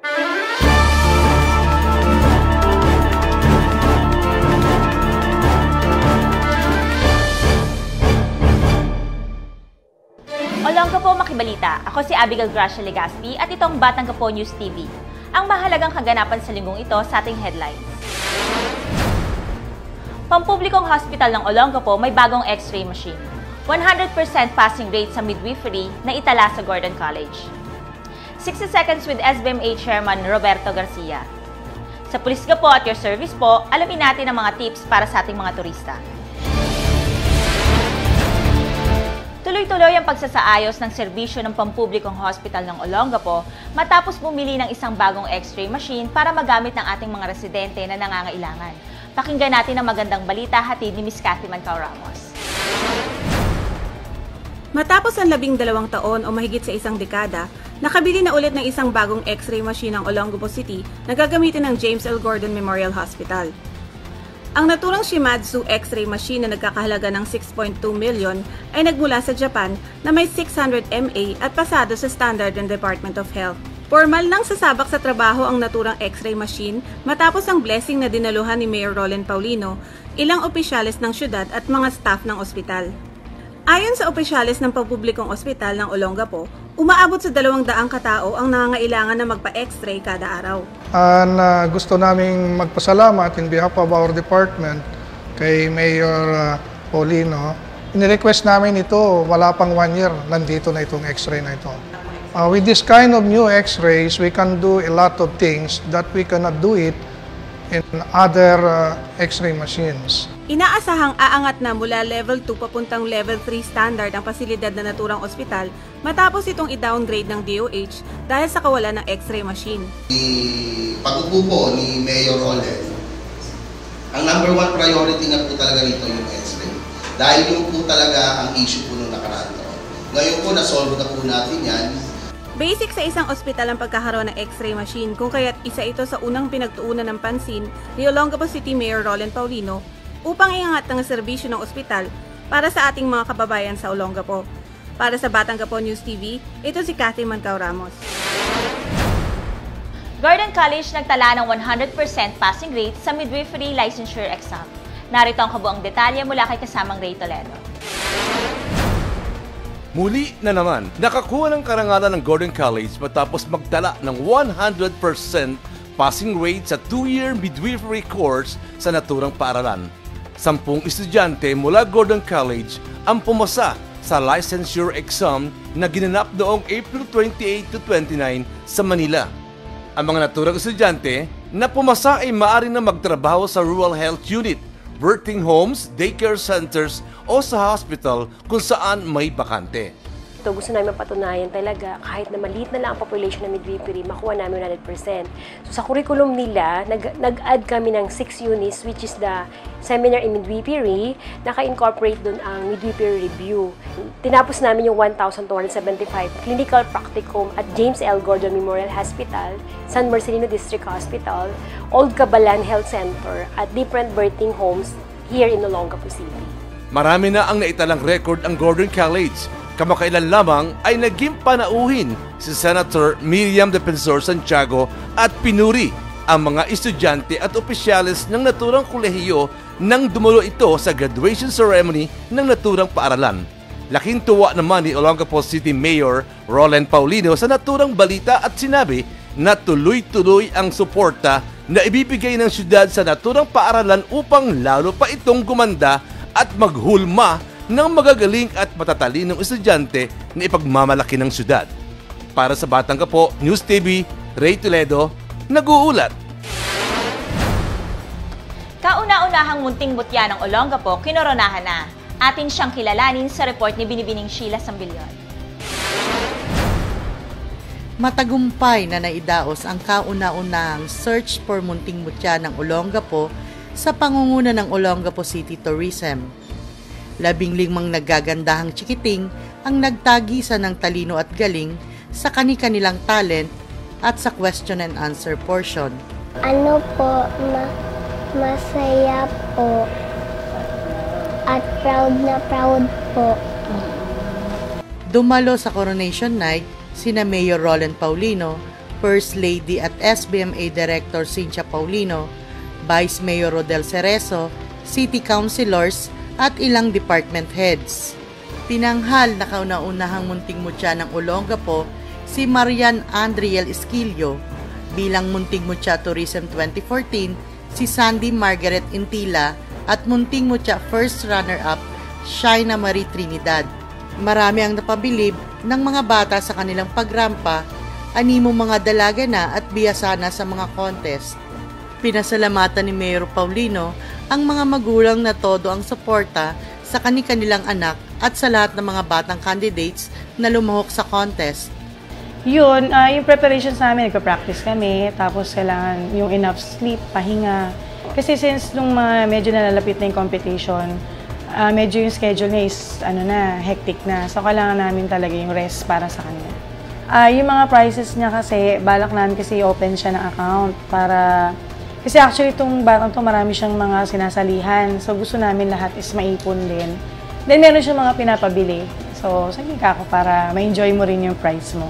Olongapo Makibalita, ako si Abigail Gracia Legaspi at itong Batang Gapo News TV. Ang mahalagang kaganapan sa linggong ito sa ating headlines. Pampublikong hospital ng Olongapo may bagong x-ray machine. 100% passing rate sa midwifery na itala sa Gordon College. 60 Seconds with SBMA Chairman Roberto Garcia. Sa Pulis Gapo at your service po, alamin natin ang mga tips para sa ating mga turista. Tuloy-tuloy ang pagsasaayos ng serbisyo ng pampublikong hospital ng Olongapo matapos bumili ng isang bagong x-ray machine para magamit ng ating mga residente na nangangailangan. Pakinggan natin ang magandang balita hatid ni Ms. Cathy Mancao Ramos. Matapos ang 12 taon o mahigit sa isang dekada, nakabili na ulit ng isang bagong x-ray machine ng Olongapo City na gagamitin ng James L. Gordon Memorial Hospital. Ang naturang Shimadzu X-ray machine na nagkakahalaga ng 6.2 million ay nagmula sa Japan na may 600 MA at pasado sa standard ng Department of Health. Formal nang sasabak sa trabaho ang naturang X-ray machine matapos ang blessing na dinaluhan ni Mayor Roland Paulino, ilang opisyales ng syudad at mga staff ng ospital. Ayon sa opisyales ng pampublikong ospital ng Olongapo, umaabot sa 200 katao ang nangangailangan na magpa-X-ray kada araw. Gusto naming magpasalamat in behalf of our department kay Mayor Paulino. Inirequest namin ito, wala pang 1 year, nandito na itong X-ray na ito. With this kind of new X-rays, we can do a lot of things that we cannot do it in other X-ray machines. Inaasahang aangat na mula level 2 papuntang level 3 standard ang pasilidad na naturang ospital matapos itong i-downgrade ng DOH dahil sa kawalan ng X-ray machine. Pag-upo po ni Mayor Roland, ang number 1 priority na po talaga rito yung X-ray. Dahil yung po talaga ang issue po nung nakaraan taon. Ngayon po, nasolve na po natin yan. Basic sa isang ospital ang pagkakaroon ng X-ray machine kung kaya't isa ito sa unang pinagtuunan ng pansin ni Olongapo City Mayor Roland Paulino upang iangat ang serbisyo ng ospital para sa ating mga kababayan sa Olongapo. Para sa Batang Gapo News TV, ito si Cathy Mancao Ramos. Gordon College nagtala ng 100% passing rate sa midwifery licensure exam. Narito ang kabuang detalye mula kay kasamang Ray Toledo. Muli na naman, nakakuha ng karangalan ng Gordon College matapos magtala ng 100% passing rate sa 2-year midwifery course sa naturang paaralan. 10 estudyante mula Gordon College ang pumasa sa licensure exam na ginanap noong April 28 to 29 sa Manila. Ang mga naturang estudyante na pumasa ay maaari na magtrabaho sa rural health unit, birthing homes, daycare centers o sa hospital kung saan may bakante. Gusto namin mapatunayan talaga kahit na maliit na lang ang population ng midwifery, makuha namin 100%. So sa curriculum nila, nag-add kami ng 6 units which is the seminar in midwifery, naka-incorporate dun ang midwifery review. Tinapos namin yung 1,275 clinical practicum at James L. Gordon Memorial Hospital, San Marcelino District Hospital, Old Cabalan Health Center at different birthing homes here in Olongapo City. Marami na ang naitalang record ang Gordon College. Kamakailan lamang ay naging panauhin si Senator Miriam Defensor Santiago at pinuri ang mga estudyante at opisyales ng naturang kolehiyo nang dumulo ito sa graduation ceremony ng naturang paaralan. Laking tuwa naman ni Olongapo City Mayor Roland Paulino sa naturang balita at sinabi na tuloy-tuloy ang suporta na ibibigay ng syudad sa naturang paaralan upang lalo pa itong gumanda at maghulma ng magagaling at matatalinong estudyante na ipagmamalaki ng syudad. Para sa Batang Gapo News TV, Ray Toledo, nag-uulat. Kauna-unahang munting mutya ng Olongapo, kinoronahan na. Atin siyang kilalanin sa report ni Binibining Sheila Sambilyon. Matagumpay na naidaos ang kauna-unahang search for munting mutya ng Olongapo sa pangunguna ng Olongapo City Tourism. 15 naggagandahang chikiting ang nagtagisa ng talino at galing sa kani-kanilang talent at sa question and answer portion. Ano po, masaya po at proud na proud po. Dumalo sa coronation night sina Mayor Roland Paulino, First Lady at SBMA Director Cynthia Paulino, Vice Mayor Rodel Cerezo, City Councilors at ilang department heads. Tinanghal na kauna-unahang munting mutya ng Olongapo si Marian Andriel Esquilio, bilang munting mutya Tourism 2014 si Sandy Margaret Intila at munting mutya first runner-up Shaina Marie Trinidad. Marami ang napabilib ng mga bata sa kanilang pagrampa, animo mga dalaga na at biyasa na sa mga contest. Pinasalamatan ni Mayor Paulino ang mga magulang na todo ang suporta sa kanilang anak at sa lahat ng mga batang candidates na lumahok sa contest. Yun, yung preparations namin, nagpa-practice kami, tapos kailangan yung enough sleep, pahinga. Kasi since nung medyo nalalapit na yung competition, medyo yung schedule niya is hectic na. So kailangan namin talaga yung rest para sa kanya. Yung mga prizes niya kasi, balak namin kasi open siya ng account para... Kasi actually itong batang to marami siyang mga sinasalihan. So gusto namin lahat is maipon din. Then meron siyang mga pinapabili. So sabi ka ako para ma-enjoy mo rin yung prize mo.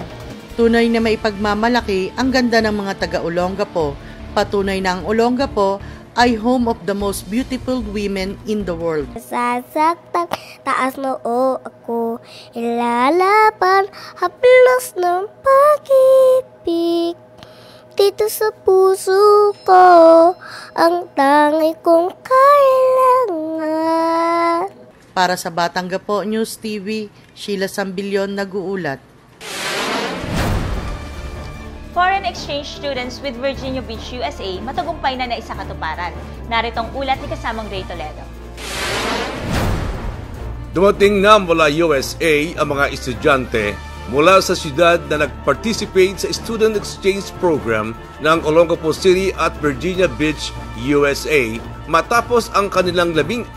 Tunay na maipagmamalaki ang ganda ng mga taga-Olongapo. Patunay na ang Olongapo ay home of the most beautiful women in the world. Sasaktan, taas noo ako, ilalaban, haplos ng pag-ibig. Dito sa puso ko, ang tangi kong kailangan. Para sa Batang Gapo News TV, Sheila Sambilyon nag-uulat. Foreign exchange students with Virginia Beach, USA, matagumpay na naisakatuparan. Narito ang ulat ni kasamang Ray Toledo. Dumating na mula USA ang mga estudyante mula sa siyudad na nag-participate sa student exchange program ng Olongapo City at Virginia Beach, USA matapos ang kanilang 15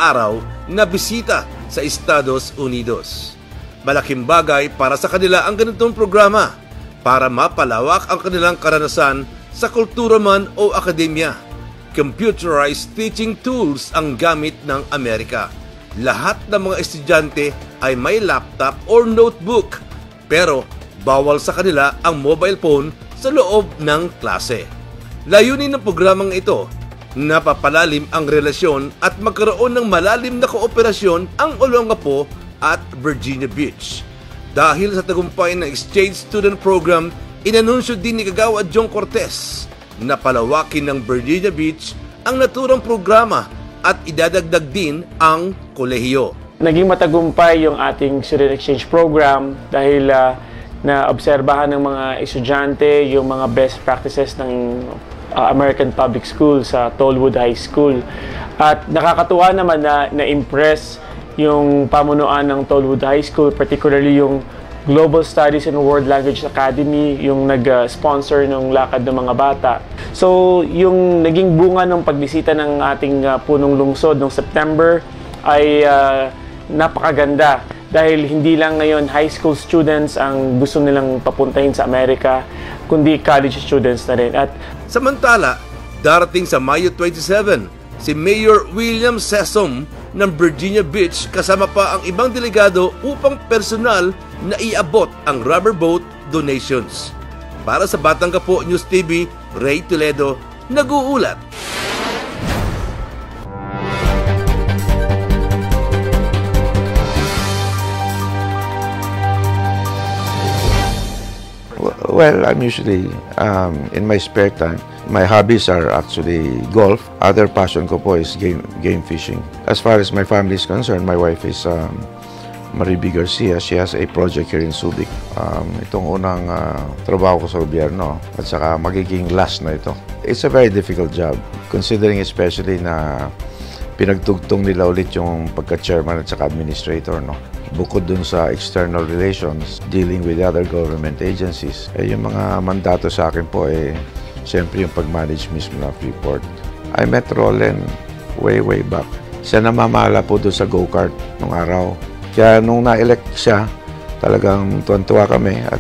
araw na bisita sa Estados Unidos. Malaking bagay para sa kanila ang ganitong programa para mapalawak ang kanilang karanasan sa kultura man o akademya. Computerized teaching tools ang gamit ng Amerika. Lahat ng mga estudyante ay may laptop or notebook, pero bawal sa kanila ang mobile phone sa loob ng klase. Layunin ng programang ito, napapalalim ang relasyon at magkaroon ng malalim na kooperasyon ang Olongapo at Virginia Beach. Dahil sa tagumpay ng exchange student program, inanunsyo din ni Kagawad Jong Cortez na palawakin ng Virginia Beach ang naturang programa at idadagdag din ang kolehiyo. Naging matagumpay yung ating student exchange program dahil naobserbahan ng mga estudyante yung mga best practices ng American Public School sa Tollwood High School. At nakakatuwa naman na na-impress yung pamunuan ng Tollwood High School, particularly yung Global Studies and World Language Academy, yung nag-sponsor ng lakad ng mga bata. So, yung naging bunga ng pagbisita ng ating punong lungsod noong September ay napakaganda dahil hindi lang ngayon high school students ang gusto nilang papuntahin sa Amerika, kundi college students na rin. At samantala, darating sa Mayo 27, si Mayor William Sesom ng Virginia Beach kasama pa ang ibang delegado upang personal na iabot ang rubber boat donations. Para sa Batang Gapo News TV, Ray Toledo, nag-uulat. Well, I'm usually in my spare time. My hobbies are actually golf. Other passion ko po is game fishing. As far as my family is concerned, my wife is Mariby Garcia. She has a project here in Subic. Itong unang trabaho ko sa gobyerno at saka magiging last na ito. It's a very difficult job considering especially na pinagtugtong nila ulit yung pagka-chairman at saka administrator, no? Bukod dun sa external relations, dealing with other government agencies, yung mga mandato sa akin po siyempre yung pag-manage mismo ng Freeport. I met Roland way back. Siya namamala po doon sa go-kart nung araw. Kaya nung na-elect siya, talagang tuwan-tuwa kami at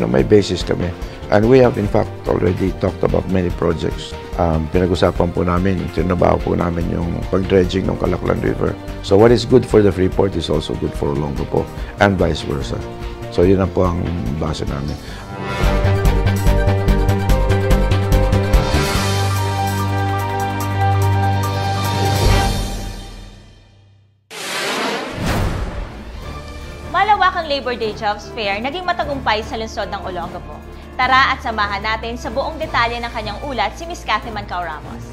may basis kami. And we have in fact already talked about many projects. Pinag-usapan po namin, tinabaho po namin yung pag-dredging ng Calaklan River. So what is good for the Freeport is also good for Olongapo and vice versa. So yun ang po ang base namin. Labor Day Jobs Fair naging matagumpay sa lungsod ng Olongapo. Tara at samahan natin sa buong detalye ng kanyang ulat si Ms. Cathy Mancao Ramos.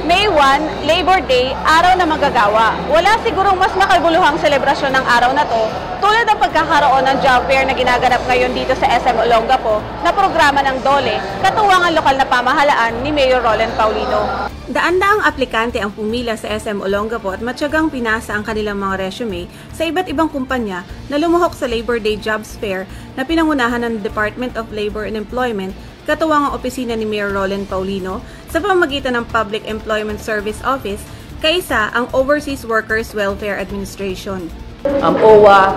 May 1, Labor Day, araw na magagawa. Wala sigurong mas makabuluhang selebrasyon ng araw na to tulad ng pagkakaroon ng job fair na ginaganap ngayon dito sa SM Olongapo na programa ng DOLE, katuwang ang lokal na pamahalaan ni Mayor Roland Paulino. Daan-daang aplikante ang pumila sa SM Olongapo at matyagang pinasa ang kanilang mga resume sa iba't ibang kumpanya na lumuhok sa Labor Day Jobs Fair na pinangunahan ng Department of Labor and Employment, katuwang ang opisina ni Mayor Roland Paulino sa pamamagitan ng Public Employment Service Office, kaisa ang Overseas Workers Welfare Administration. OWA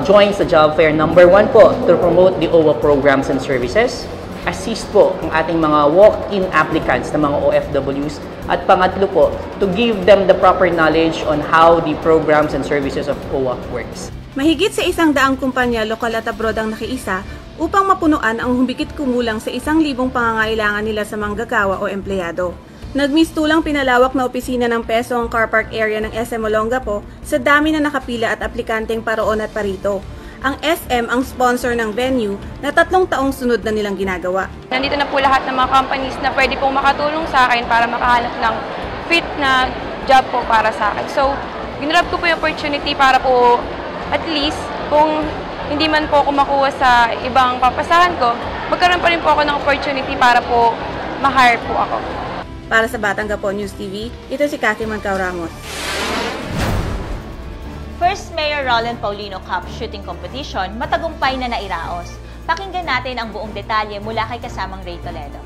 joins the job fair number 1 po to promote the OWA programs and services, assist po ang ating mga walk-in applicants na mga OFWs, at pangatlo po, to give them the proper knowledge on how the programs and services of OWA works. Mahigit sa 100 kumpanya lokal at abroad ang nakiisa upang mapunuan ang humigit kumulang sa 1,000 pangangailangan nila sa manggagawa o empleyado. Nagmistulang pinalawak na opisina ng Peso ang car park area ng SM Olongapo sa dami na nakapila at aplikanteng paroon at parito. Ang SM ang sponsor ng venue na 3 taong sunod na nilang ginagawa. Nandito na po lahat ng mga companies na pwede pong makatulong sa akin para makahanap ng fit na job po para sa akin. So, ginrab ko po yung opportunity para po at least kung hindi man po ako makuha sa ibang papasahan ko, magkaroon pa rin po ako ng opportunity para po ma-hire po ako. Para sa Batangapo News TV, ito si Cathy Mancao Ramos. First Mayor Roland Paulino Cup Shooting Competition matagumpay na nairaos. Pakinggan natin ang buong detalye mula kay kasamang Ray Toledo.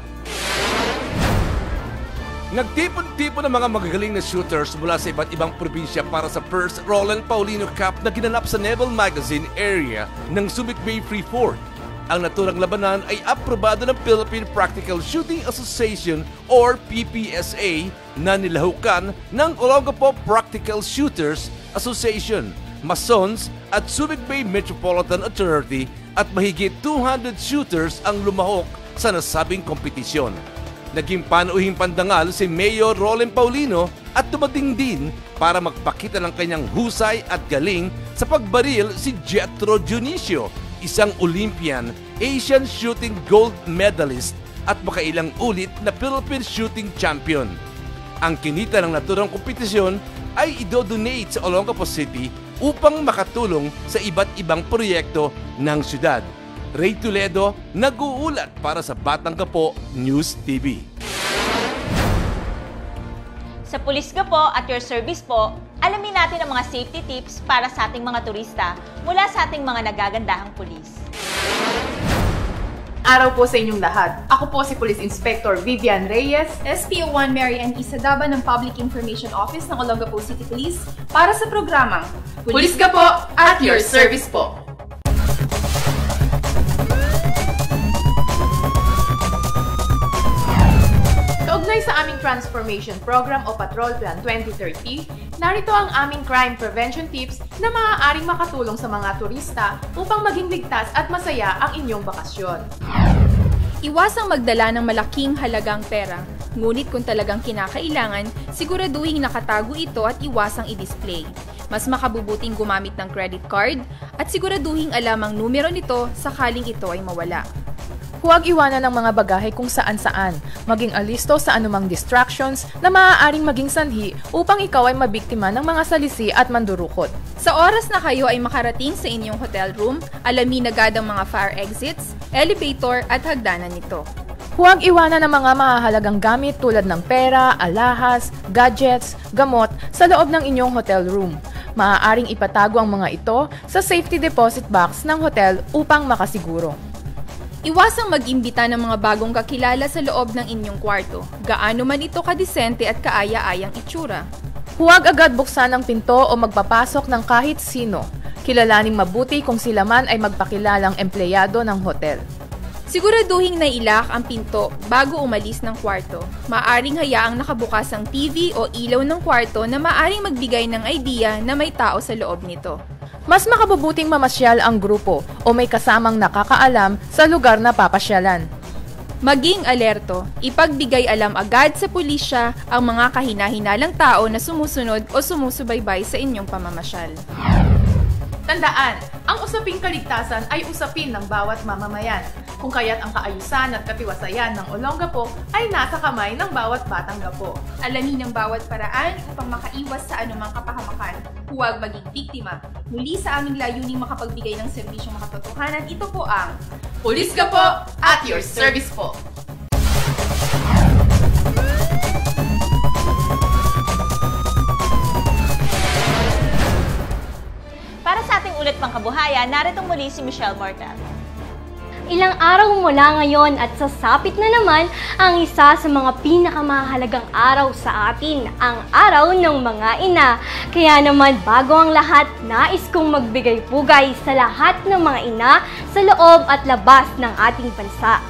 Nagtipon-tipon ng mga magagaling na shooters mula sa iba't ibang probinsya para sa First Roland Paulino Cup na ginanap sa Naval Magazine area ng Subic Bay Free Fort. Ang naturang labanan ay aprobado ng Philippine Practical Shooting Association or PPSA na nilahukan ng Olongapo Practical Shooters Association, Masons at Subic Bay Metropolitan Authority, at mahigit 200 shooters ang lumahok sa nasabing kompetisyon. Naging panuuhing pandangal si Mayor Roland Paulino at dumating din para magpakita ng kanyang husay at galing sa pagbaril si Jetro Dionisio, isang Olympian, Asian Shooting Gold Medalist at makailang ulit na Philippine Shooting Champion. Ang kinita ng naturang kompetisyon ay idodonate sa Olongapo City upang makatulong sa iba't ibang proyekto ng syudad. Ray Toledo, nag-uulat para sa Batangapo News TV. Sa Pulis Gapo at your service po, alamin natin ang mga safety tips para sa ating mga turista mula sa ating mga nagagandahang pulis. Araw po sa inyong lahat. Ako po si Police Inspector Vivian Reyes, SPO1 Mary Ann Isadaba ng Public Information Office ng Olongapo City Police para sa programang Pulis Gapo at your service po. Kaugnay sa aming Transformation Program o Patrol Plan 2030, narito ang aming crime prevention tips na maaaring makatulong sa mga turista upang maging ligtas at masaya ang inyong bakasyon. Iwasang magdala ng malaking halagang pera. Ngunit kung talagang kinakailangan, siguraduhin nakatago ito at iwasang i-display. Mas makabubuting gumamit ng credit card at siguraduhin alam ang numero nito sakaling ito ay mawala. Huwag iwanan ng mga bagahe kung saan-saan, maging alisto sa anumang distractions na maaaring maging sanhi upang ikaw ay mabiktima ng mga salisi at mandurukot. Sa oras na kayo ay makarating sa inyong hotel room, alamin agad ang mga fire exits, elevator at hagdanan nito. Huwag iwanan ng mga mahahalagang gamit tulad ng pera, alahas, gadgets, gamot sa loob ng inyong hotel room. Maaaring ipatago ang mga ito sa safety deposit box ng hotel upang makasiguro. Iwasang mag-imbita ng mga bagong kakilala sa loob ng inyong kwarto, gaano man ito kadisente at kaaya-ayang itsura. Huwag agad buksan ang pinto o magpapasok ng kahit sino. Kilalaning mabuti kung sila man ay magpakilalang empleyado ng hotel. Siguraduhin na ilak ang pinto bago umalis ng kwarto. Maaring hayaang nakabukas ang TV o ilaw ng kwarto na maaring magbigay ng idea na may tao sa loob nito. Mas makabubuting mamasyal ang grupo o may kasamang nakakaalam sa lugar na papasyalan. Maging alerto, ipagbigay alam agad sa pulisya ang mga kahina-hinalang tao na sumusunod o sumusubaybay sa inyong pamamasyal. Tandaan, ang usaping kaligtasan ay usapin ng bawat mamamayan. Kung kaya't ang kaayusan at katiwasayan ng Olongapo ay nasa kamay ng bawat batang gapo. Alamin ang bawat paraan upang makaiwas sa anumang kapahamakan. Huwag maging biktima. Muli sa aming layuning makapagbigay ng serbisyong makatotohanan, ito po ang Pulis Gapo at your service po! Para sa ating ulit pang kabuhayan, narito muli si Michelle Mortel. Ilang araw mula ngayon at sasapit na naman ang isa sa mga pinakamahalagang araw sa atin, ang araw ng mga ina. Kaya naman bago ang lahat, nais kong magbigay pugay sa lahat ng mga ina sa loob at labas ng ating bansa.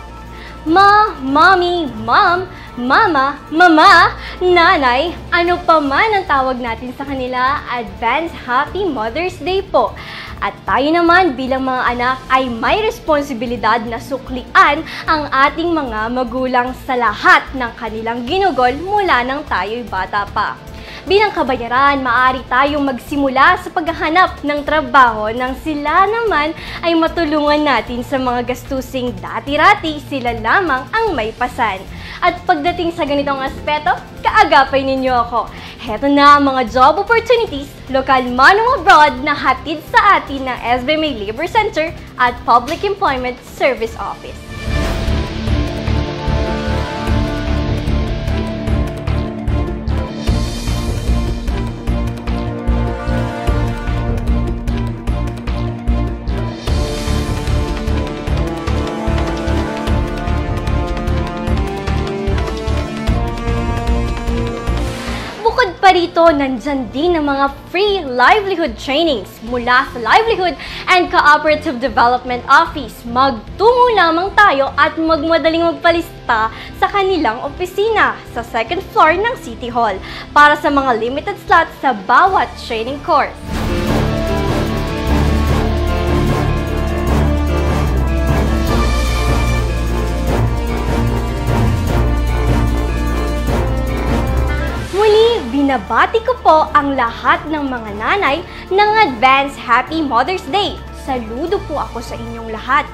Mommy, Mom, Mama, Mama, Nanay, ano pa man ang tawag natin sa kanila, Advance Happy Mother's Day po. At tayo naman bilang mga anak ay may responsibilidad na suklian ang ating mga magulang sa lahat ng kanilang ginugol mula nang tayo'y bata pa. Bilang kabayaran, maaari tayong magsimula sa paghahanap ng trabaho nang sila naman ay matulungan natin sa mga gastusing dati-rati sila lamang ang may pasan. At pagdating sa ganitong aspeto, kaagapay ninyo ako. Heto na ang mga job opportunities, lokal man o abroad na hatid sa atin ng SBMA Labor Center at Public Employment Service Office. Parito, nandyan din ang mga free livelihood trainings mula sa Livelihood and Cooperative Development Office. Magtungo lamang tayo at magmadaling magpalista sa kanilang opisina sa second floor ng City Hall para sa mga limited slots sa bawat training course. Muli, binabati ko po ang lahat ng mga nanay ng Advance Happy Mother's Day. Saludo po ako sa inyong lahat.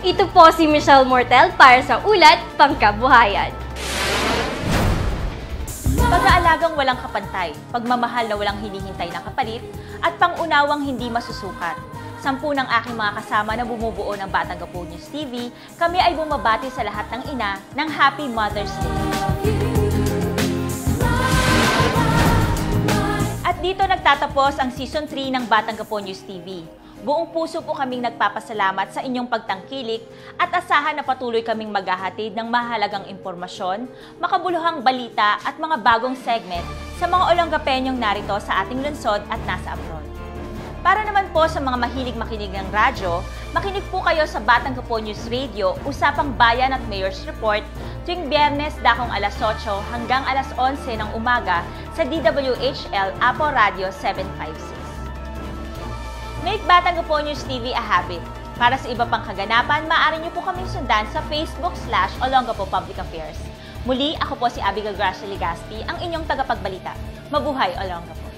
Ito po si Michelle Mortel para sa Ulat Pangkabuhayan. Pag-aalagang walang kapantay, pagmamahal na walang hinihintay na kapalit, at pangunawang hindi masusukat. 10 ng aking mga kasama na bumubuo ng Batang Gapo News TV, kami ay bumabati sa lahat ng ina ng Happy Mother's Day. At dito nagtatapos ang Season 3 ng Batang Gapo News TV. Buong puso po kaming nagpapasalamat sa inyong pagtangkilik at asahan na patuloy kaming maghahatid ng mahalagang impormasyon, makabuluhang balita at mga bagong segment sa mga Olongapeñong narito sa ating lungsod at nasa abroad. Para naman po sa mga mahilig makinig ng radyo, makinig po kayo sa Batang Gapo News Radio, Usapang Bayan at Mayor's Report tuwing Biyernes dakong alas 8 hanggang alas 11 ng umaga sa DWHL Apo Radio 756. Make Batang Gapo News TV a habit. Para sa iba pang kaganapan, maaari niyo po kaming sundan sa Facebook/Olongapo Public Affairs. Muli, ako po si Abigail Gracia Legaspi, ang inyong tagapagbalita. Mabuhay Olongapo!